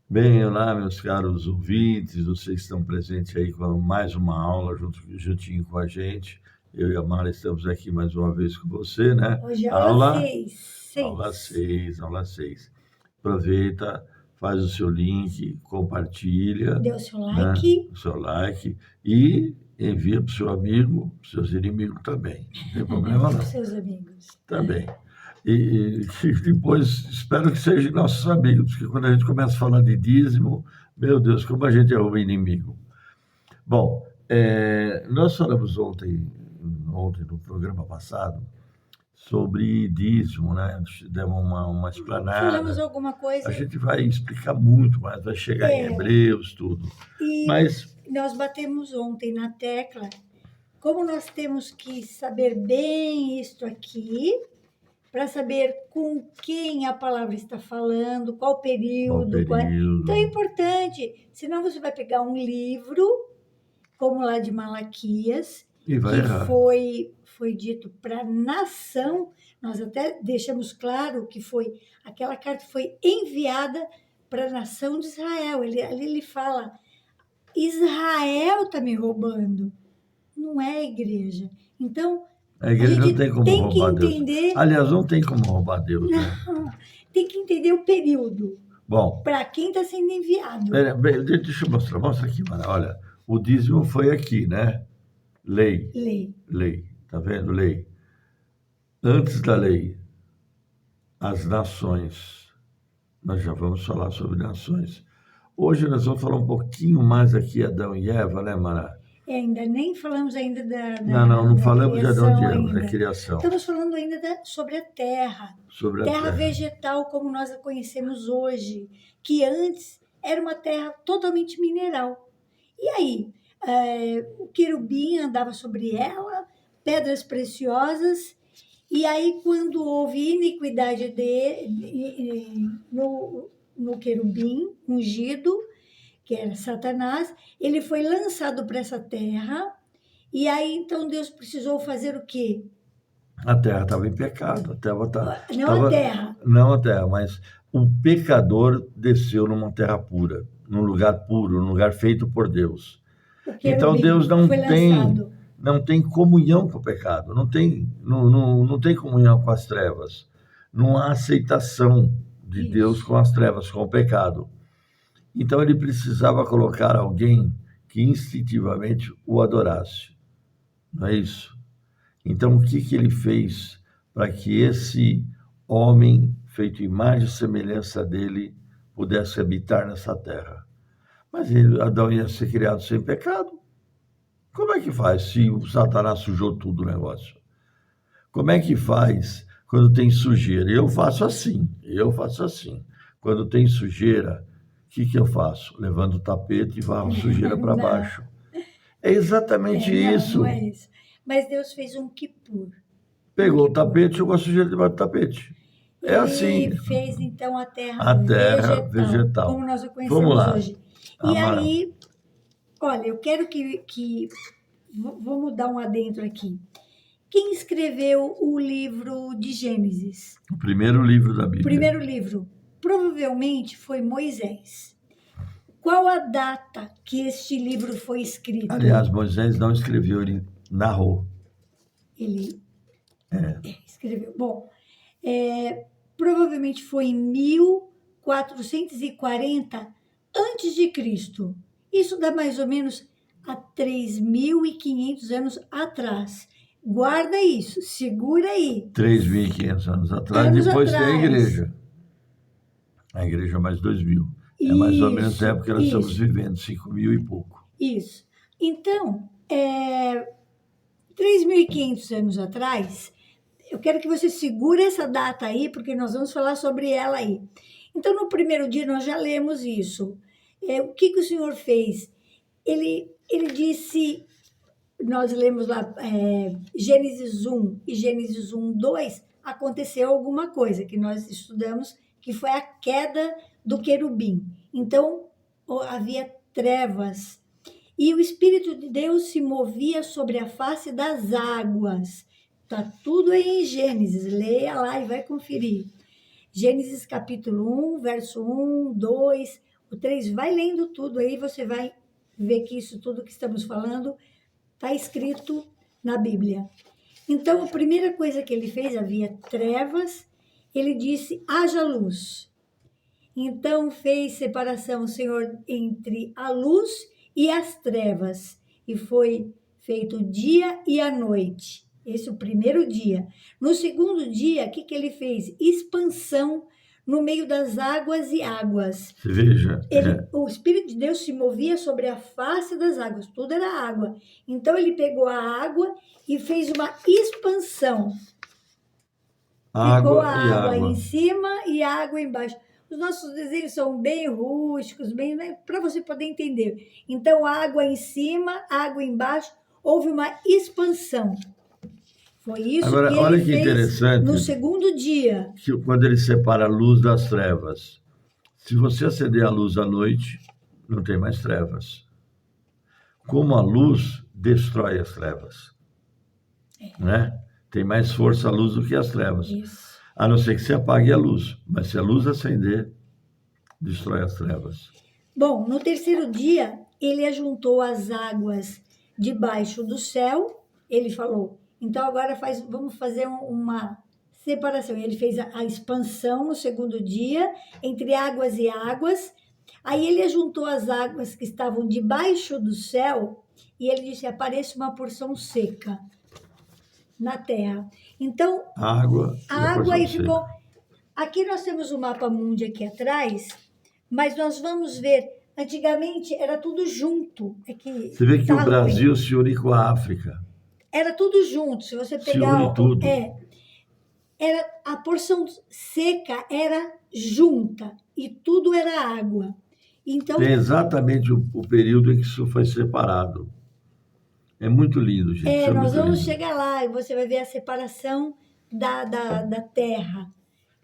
Bem, olá, meus caros ouvintes, vocês estão presentes aí com mais uma aula juntinho com a gente. Eu e a Mara estamos aqui mais uma vez com você, né? Hoje é aula Aula, 6. aula 6, aula 6. Aproveita, faz o seu link, compartilha, Dê o seu né? like. O seu like e envia para o seu amigo, para os seus inimigos também. Não tem problema Para não. os seus amigos. Também. E depois espero que sejam nossos amigos, porque quando a gente começa a falar de dízimo, meu Deus, como a gente arruma inimigo. Bom, nós falamos ontem no programa passado, sobre dízimo, né? Demos uma Falamos explanada. alguma coisa A gente vai explicar muito mais, vai chegar em Hebreus, tudo. e Mas, nós batemos ontem na tecla como nós temos que saber bem isto aqui para saber com quem a palavra está falando, qual período. Então é importante, senão você vai pegar um livro, como lá de Malaquias, e vai que errar. foi dito para a nação. Nós até deixamos claro que aquela carta foi enviada para a nação de Israel. Ali ele fala, Israel está me roubando, não é a igreja. Então, A igreja não tem como tem que roubar Deus. entender... Aliás, não tem como roubar Deus, né? Não, tem que entender o período, Bom, para quem está sendo enviado. deixa eu mostrar. Mostra aqui, mano. Olha, o dízimo foi aqui, né? Lei. Lei. Tá vendo? Lei. Antes da lei, as nações. Nós já vamos falar sobre nações. Hoje nós vamos falar um pouquinho mais aqui Adão e Eva, né, Mara? Ainda nem falamos ainda Não da falamos de Adão e criação Eva, da ainda. criação. Estamos falando ainda sobre a terra. Sobre a Terra terra. vegetal como nós a conhecemos hoje, que antes era uma terra totalmente mineral. E aí, o querubim andava sobre ela, pedras preciosas, e aí quando houve iniquidade no querubim ungido, que era Satanás, ele foi lançado para essa terra, e aí então Deus precisou fazer o quê? A terra estava em pecado. A terra Não a terra. Não a terra, mas o pecador desceu numa terra pura, num lugar puro, num lugar feito por Deus. O querubim Então Deus foi lançado. não tem comunhão com o pecado, não tem comunhão com as trevas. Não há aceitação de Isso. Deus com as trevas, com o pecado. Então ele precisava colocar alguém que instintivamente o adorasse. Não é isso? Então o que ele fez para que esse homem, feito imagem e semelhança dele, pudesse habitar nessa terra? Mas Adão ia ser criado sem pecado. Como é que faz se o Satanás sujou tudo o negócio? Como é que faz quando tem sujeira? Eu faço assim. Quando tem sujeira, o que eu faço? Levanto o tapete e varro a sujeira para baixo. É exatamente isso. Não é isso. Mas Deus fez um Kippur. Pegou o tapete e jogou a sujeira debaixo do tapete. É assim. Ele fez, então, a terra vegetal. como nós a Vamos conhecemos lá. hoje. E aí, olha, eu quero que vamos dar um adentro aqui. Quem escreveu o livro de Gênesis? O primeiro livro da Bíblia. O primeiro livro. Provavelmente foi Moisés. Qual a data que este livro foi escrito? Aliás, Moisés não escreveu, ele narrou. Ele escreveu. Bom, provavelmente foi em 1440 antes de Cristo. Isso dá mais ou menos há 3.500 anos atrás. Guarda isso, segura aí. 3.500 anos atrás, depois tem a igreja. A igreja mais 2.000. É mais ou menos a época que nós estamos vivendo, 5.000 e pouco. Isso. Então, 3.500 anos atrás, eu quero que você segure essa data aí, porque nós vamos falar sobre ela aí. Então, no primeiro dia, nós já lemos isso. O que o Senhor fez? Ele disse, nós lemos lá, Gênesis 1 e Gênesis 1, 2, aconteceu alguma coisa que nós estudamos, que foi a queda do querubim. Então, havia trevas, e o Espírito de Deus se movia sobre a face das águas. Está tudo aí em Gênesis, leia lá e vai conferir. Gênesis capítulo 1, verso 1, 2, O 3, vai lendo tudo aí, você vai ver que isso tudo que estamos falando está escrito na Bíblia. Então, a primeira coisa que ele fez, havia trevas, ele disse, haja luz. Então, fez separação o Senhor entre a luz e as trevas, e foi feito o dia e a noite. Esse é o primeiro dia. No segundo dia, o que ele fez? Expansão no meio das águas e águas. Você veja, O Espírito de Deus se movia sobre a face das águas, tudo era água. Então, ele pegou a água e fez uma expansão. Ficou a água em cima e a água embaixo. Os nossos desenhos são bem rústicos, bem, né, para você poder entender. Então, água em cima, água embaixo, houve uma expansão. Foi isso Agora, que olha ele que fez interessante, no segundo dia. que quando ele separa a luz das trevas, se você acender a luz à noite, não tem mais trevas. Como a luz destrói as trevas, né? Tem mais força a luz do que as trevas. Isso. A não ser que você apague a luz. Mas se a luz acender, destrói as trevas. Bom, no terceiro dia, ele ajuntou as águas debaixo do céu. Ele falou, então agora vamos fazer uma separação. Ele fez a expansão no segundo dia, entre águas e águas. Aí ele ajuntou as águas que estavam debaixo do céu e ele disse, apareça uma porção seca na terra. Então, A água aí ficou... Aqui nós temos o mapa mundi aqui atrás, mas nós vamos ver, antigamente era tudo junto. Você vê que o Brasil se une com a África. Era tudo junto, se você pegar... Se une tudo. Era, a porção seca era junta e tudo era água. Então, tem exatamente o período em que isso foi separado. É muito lindo, gente. Nós vamos chegar lá e você vai ver a separação da terra.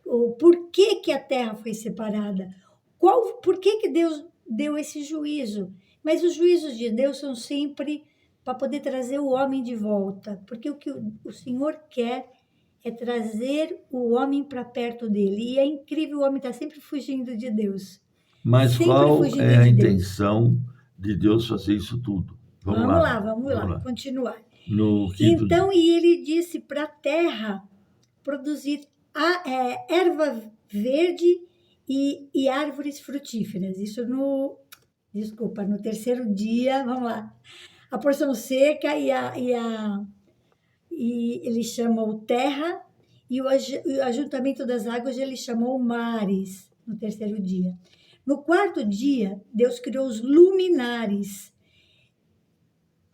O porquê que a terra foi separada. Por que Deus deu esse juízo? Mas os juízos de Deus são sempre para poder trazer o homem de volta. Porque o que o Senhor quer é trazer o homem para perto dele. E é incrível, o homem está sempre fugindo de Deus. Mas qual é a intenção de Deus fazer isso tudo? Vamos lá, continuar. Então, e ele disse para a terra produzir erva verde e árvores frutíferas. Isso no terceiro dia, vamos lá. A porção seca e ele chamou terra, e o ajuntamento das águas ele chamou mares, no terceiro dia. No quarto dia, Deus criou os luminares,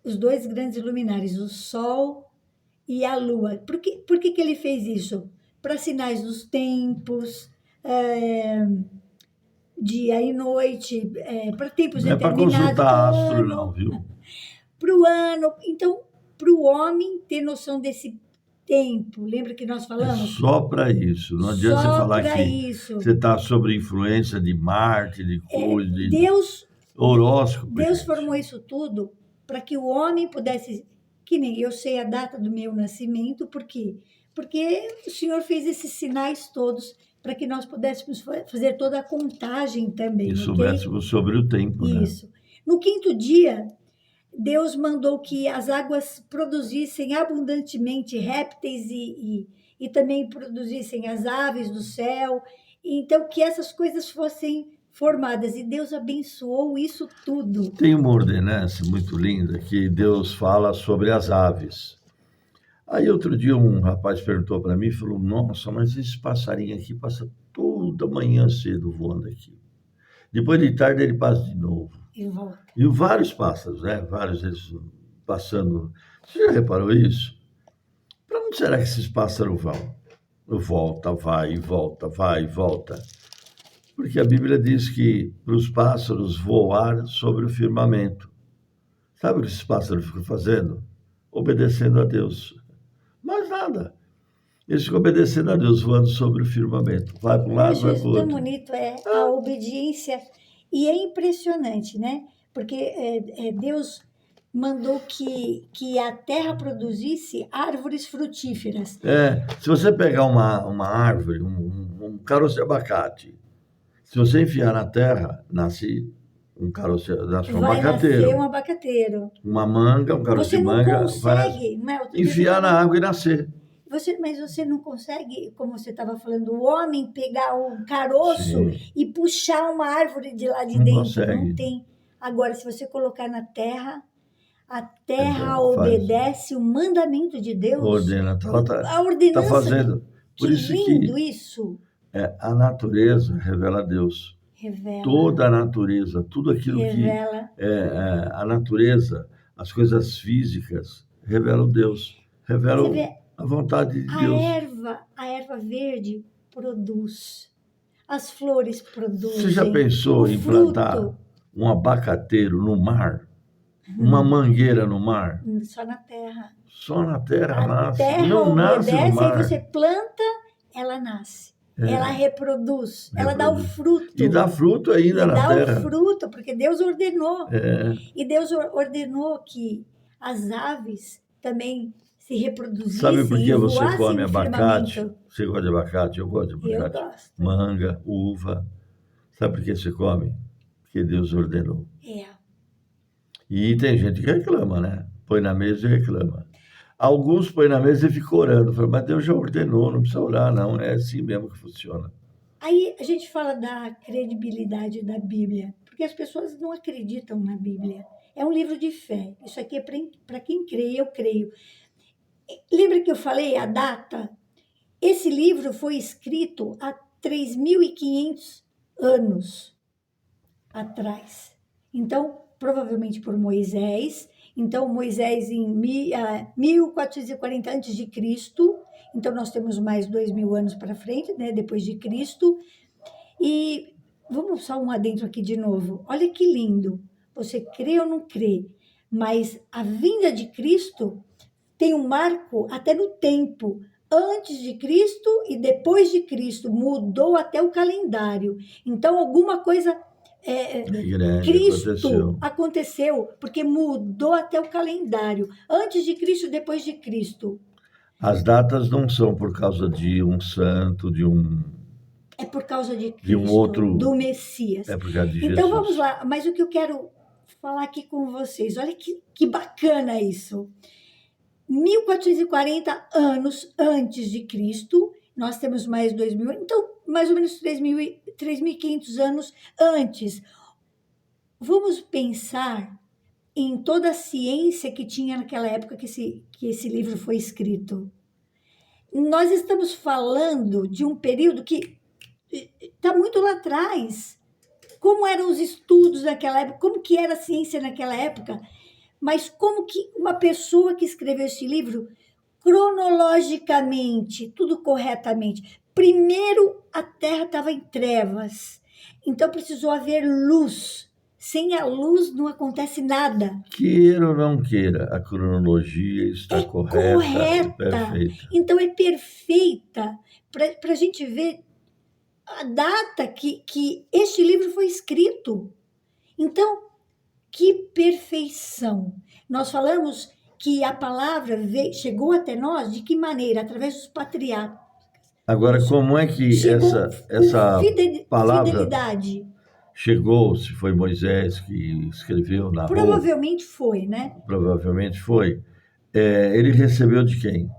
os dois grandes luminares, o sol e a lua. Por que ele fez isso? Para sinais dos tempos, dia e noite, para tempos determinados. Não é para consultar astro, não, viu? Para o ano. Então, para o homem ter noção desse tempo, lembra que nós falamos? Só para isso. Não adianta você falar que você está sob influência de Marte, de coisa, de horóscopo. Deus formou isso tudo para que o homem pudesse, que nem eu sei a data do meu nascimento, por quê? Porque o Senhor fez esses sinais todos para que nós pudéssemos fazer toda a contagem também. E soubéssemos sobre o tempo, isso. Né? No quinto dia, Deus mandou que as águas produzissem abundantemente répteis e também produzissem as aves do céu. Então, que essas coisas fossem formadas. E Deus abençoou isso tudo. Tem uma ordenança muito linda que Deus fala sobre as aves. Aí, outro dia, um rapaz perguntou para mim e falou, nossa, mas esse passarinho aqui passa toda manhã cedo voando aqui. Depois de tarde, ele passa de novo. E volta. E vários pássaros, né? Vários eles passando. Você já reparou isso? Para onde será que esses pássaros vão? Volta, vai e volta, vai e volta. Porque a Bíblia diz que para os pássaros voar sobre o firmamento. Sabe o que esses pássaros ficam fazendo? Obedecendo a Deus. Mais nada. Eles ficam obedecendo a Deus, voando sobre o firmamento. Vai para um lado, vai para o outro. Tão bonito a obediência. E é impressionante, né? Porque Deus mandou que a terra produzisse árvores frutíferas. Se você pegar uma árvore, um caroço de abacate, Se você enfiar na terra, nasce um caroço, nasce um Vai abacateiro. nascer um abacateiro. Uma manga, um caroço Você de não manga, vai nascer. consegue, não é? Outro dia você Enfiar na tava- água e nascer. mas você não consegue, como você estava falando, o homem pegar um caroço Sim, e puxar uma árvore de lá de não dentro. consegue. Não tem. Agora, se você colocar na terra, a terra Faz. obedece o mandamento de Deus. Ordena, A tá ordenança. fazendo. Que Por isso lindo que isso. a natureza revela Deus. Revela. Toda a natureza, tudo aquilo Revela. que a natureza, as coisas físicas, revelam Deus, Você revelam vê, a vontade de a Deus. erva verde produz. As flores produzem. Você já pensou o em fruto, plantar um abacateiro no mar? Uma mangueira no mar? só na terra. Só na terra A nasce. terra Não nasce no obedece, mar. aí você planta, ela nasce. Ela reproduz. Ela dá o Reproduz. fruto. E dá fruto ainda E na dá terra. o fruto, porque Deus ordenou. É. E Deus ordenou que as aves também se reproduzissem. Sabe por que e você voassem come no abacate? firmamento. Você gosta de abacate? Eu gosto de Eu abacate. gosto. Manga, uva. Sabe por que você come? Porque Deus ordenou. É. E tem gente que reclama, né? Põe na mesa e reclama. Alguns põem na mesa e ficam orando. Falam, mas Deus já ordenou, não precisa orar, não. É assim mesmo que funciona. Aí a gente fala da credibilidade da Bíblia, porque as pessoas não acreditam na Bíblia. É um livro de fé. Isso aqui é para quem crê, eu creio. Lembra que eu falei a data? Esse livro foi escrito há 3.500 anos atrás. Então, provavelmente por Moisés. Então, Moisés em 1440 a.C. Então, nós temos mais 2.000 anos para frente, né, depois de Cristo. E vamos só um adentro aqui de novo. Olha que lindo. Você crê ou não crê, mas a vinda de Cristo tem um marco até no tempo. Antes de Cristo e depois de Cristo. Mudou até o calendário. Então, alguma coisa... Grande, Cristo aconteceu, porque mudou até o calendário. Antes de Cristo, depois de Cristo. As datas não são por causa de um santo, de um... É por causa de Cristo, de um outro... do Messias. É por causa de Então, Jesus. vamos lá. Mas o que eu quero falar aqui com vocês, olha que bacana isso. 1440 anos antes de Cristo, nós temos mais 2.000, então mais ou menos 3.500 anos antes. Vamos pensar em toda a ciência que tinha naquela época que esse livro foi escrito. Nós estamos falando de um período que está muito lá atrás. Como eram os estudos naquela época, como que era a ciência naquela época, mas como que uma pessoa que escreveu esse livro, cronologicamente, tudo corretamente. Primeiro, a Terra estava em trevas, então precisou haver luz. Sem a luz não acontece nada. Queira ou não queira, a cronologia está correta. Perfeita. Então é perfeita para a gente ver a data que este livro foi escrito. Então, que perfeição! Nós falamos que a palavra chegou até nós de que maneira? Através dos patriarcas. Agora, como é que essa palavra fidelidade chegou? Se foi Moisés que escreveu, narrou? Provavelmente foi, né? Provavelmente foi. Ele recebeu de quem?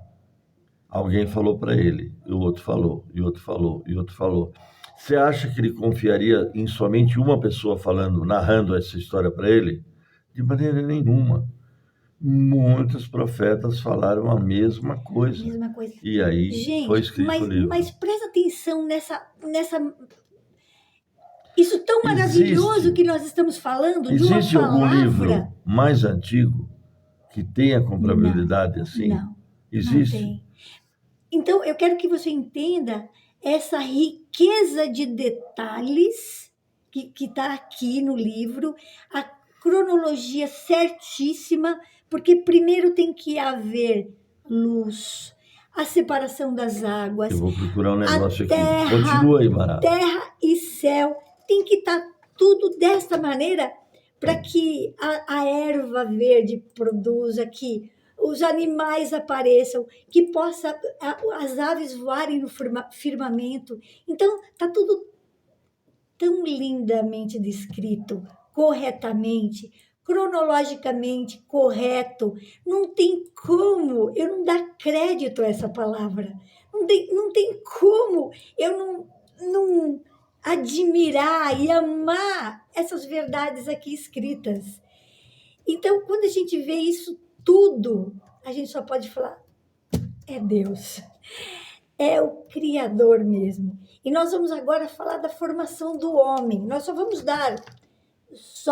Alguém falou para ele, e o outro falou, e o outro falou, e o outro falou. Você acha que ele confiaria em somente uma pessoa falando, narrando essa história para ele? De maneira nenhuma. Muitos profetas falaram a mesma coisa. E aí foi escrito o livro. Mas presta atenção nessa... Isso tão maravilhoso que nós estamos falando de uma palavra. Existe algum livro mais antigo que tenha comprabilidade assim? Não. Existe? Não tem. Então, eu quero que você entenda essa riqueza de detalhes que está aqui no livro, a cronologia certíssima, porque primeiro tem que haver luz, a separação das águas. Eu vou procurar um negócio aqui. Continua aí, Mara. Terra e céu, tem que estar tudo desta maneira para que a erva verde produza, que os animais apareçam, que possa as aves voarem no firmamento. Então, está tudo tão lindamente descrito, corretamente, cronologicamente correto. Não tem como eu não dar crédito a essa palavra. Não tem como eu não admirar e amar essas verdades aqui escritas. Então, quando a gente vê isso tudo, a gente só pode falar: é Deus, é o Criador mesmo. E nós vamos agora falar da formação do homem. Nós só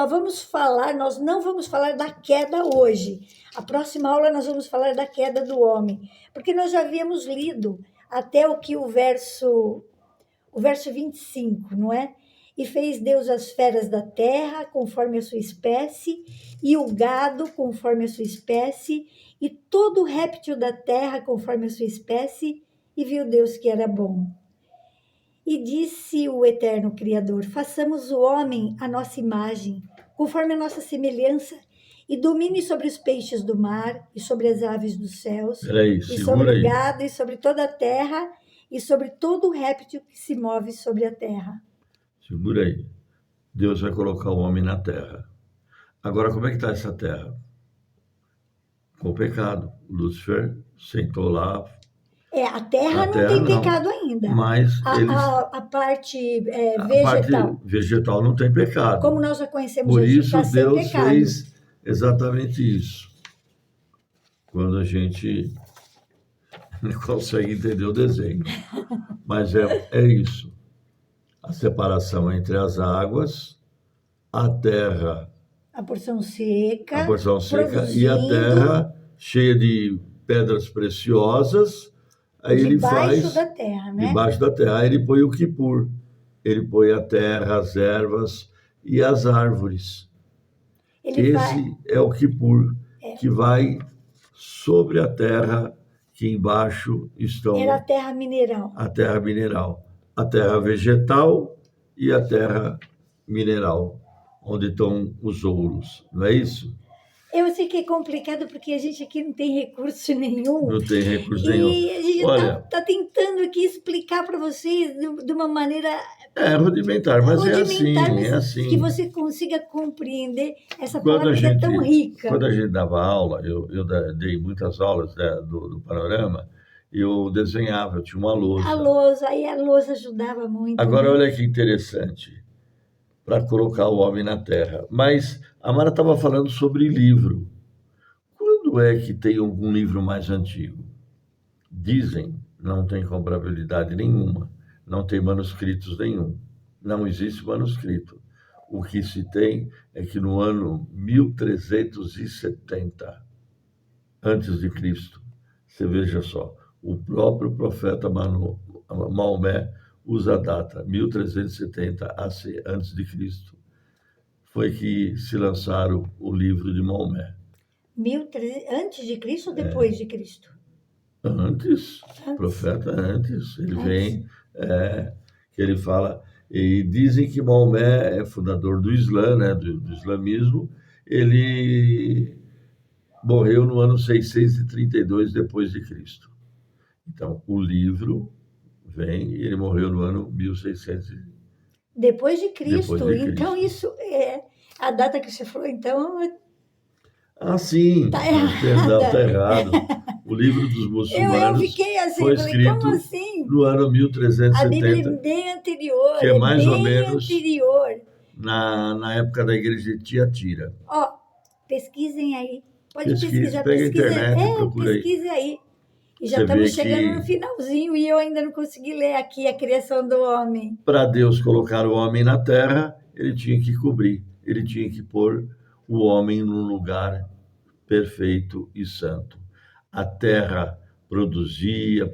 vamos falar, nós não vamos falar da queda hoje. A próxima aula nós vamos falar da queda do homem, porque nós já havíamos lido até o verso 25, não é? E fez Deus as feras da terra conforme a sua espécie, e o gado conforme a sua espécie, e todo réptil da terra conforme a sua espécie, e viu Deus que era bom. E disse o eterno Criador: façamos o homem à nossa imagem, conforme a nossa semelhança, e domine sobre os peixes do mar, e sobre as aves dos céus, Peraí, e sobre segura o aí. gado, e sobre toda a terra, e sobre todo réptil que se move sobre a terra. Segura aí. Deus vai colocar o homem na terra. Agora, como é que está essa terra? Com o pecado. Lúcifer sentou lá. A terra A não terra tem não, pecado ainda. mas A parte a vegetal, parte vegetal não tem pecado. como nós já conhecemos Por hoje, isso está sem Deus pecado. fez exatamente isso. Quando a gente não consegue entender o desenho. Mas é isso. A separação entre as águas, a terra, A porção seca, a porção seca e a produzindo terra cheia de pedras preciosas. Aí ele debaixo faz da terra, né? debaixo da terra. Aí ele põe o Quipur. Ele põe a terra, as ervas e as árvores. Esse é o Quipur, que vai sobre a terra, que embaixo estão Era a terra mineral. a terra mineral, a terra vegetal e a terra mineral, onde estão os ouros, não é isso? Eu sei que é complicado porque a gente aqui não tem recurso nenhum. Não tem recurso nenhum. E a gente Olha, tá tentando aqui explicar para vocês de uma maneira é rudimentar, mas rudimentar, mas é assim. que você consiga compreender essa Quando palavra que é tão rica. Quando a gente dava aula, eu dei muitas aulas, né, do Panorama, eu desenhava, eu tinha uma lousa. Aí a lousa ajudava muito. Agora, né? olha que interessante, para colocar o homem na Terra. Mas a Mara estava falando sobre livro. Quando é que tem algum livro mais antigo? Dizem, não tem comprabilidade nenhuma, não tem manuscritos nenhum, não existe manuscrito. O que se tem é que no ano 1370 antes de Cristo, você veja só, o próprio profeta Maomé usa a data 1370 AC, antes de Cristo, foi que se lançaram o livro de Maomé. Antes de Cristo ou depois de Cristo? Antes, o profeta antes, ele vem, que ele fala, e dizem que Maomé é fundador do Islã, né, do islamismo, ele morreu no ano 632 depois de Cristo. Então, o livro vem e ele morreu no ano 1600. Depois de Cristo. Depois de Cristo. Então, isso é a data que você falou, então. Ah, sim. Tá errado. Perdão, está errado. O livro dos muçulmanos Eu fiquei assim, foi falei, escrito como assim? no ano A Bíblia é 1370, bem anterior. que é mais bem ou menos anterior. na época da igreja de Tiatira. Ó, pesquisem aí. Pode Pesquise, pesquisar, pega a internet, procura aí. pesquise aí. E já Você estamos vê chegando que- no finalzinho e eu ainda não consegui ler aqui a criação do homem. Para Deus colocar o homem na terra, ele tinha que cobrir, ele tinha que pôr o homem num lugar perfeito e santo. A terra produzia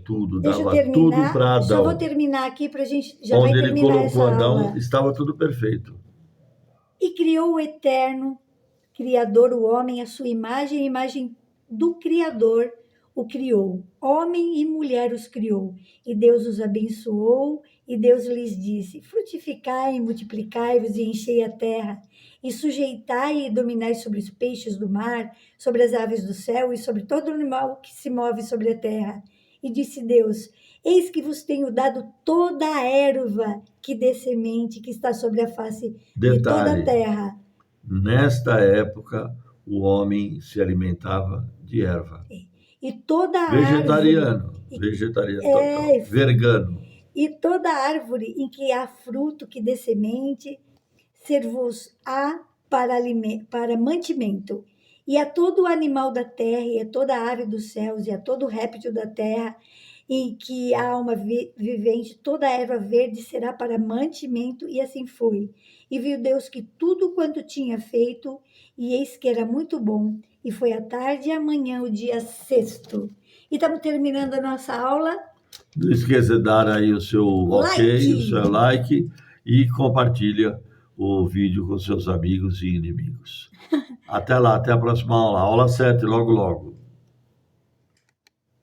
tudo, Deixa eu dava tudo terminar. para Só vou Adão. terminar aqui para a gente. Já vai Onde ele terminar colocou essa Adão, aula. estava tudo perfeito. E criou o eterno Criador, o homem, a sua imagem, a imagem do Criador o criou. Homem e mulher os criou. E Deus os abençoou, e Deus lhes disse: frutificai, multiplicai-vos e enchei a terra, e sujeitai e dominai sobre os peixes do mar, sobre as aves do céu e sobre todo animal que se move sobre a terra. E disse Deus: Eis que vos tenho dado toda a erva que dê semente, que está sobre a face de toda a Detalhe, terra. nesta época, o homem se alimentava de erva. E toda a Vegetariano, árvore, vegetariano é, total, vegano. e toda árvore em que há fruto que dê semente, ser-vos-á para mantimento. E a todo animal da terra, e a toda ave dos céus, e a todo réptil da terra, em que há uma vivente, toda a erva verde será para mantimento, e assim foi. E viu Deus que tudo quanto tinha feito, e eis que era muito bom, e foi a tarde e a manhã, o dia sexto. E estamos terminando a nossa aula. Não esqueça de dar aí o seu ok, o seu like e compartilha o vídeo com seus amigos e inimigos. Até lá, até a próxima aula. Aula 7, logo, logo.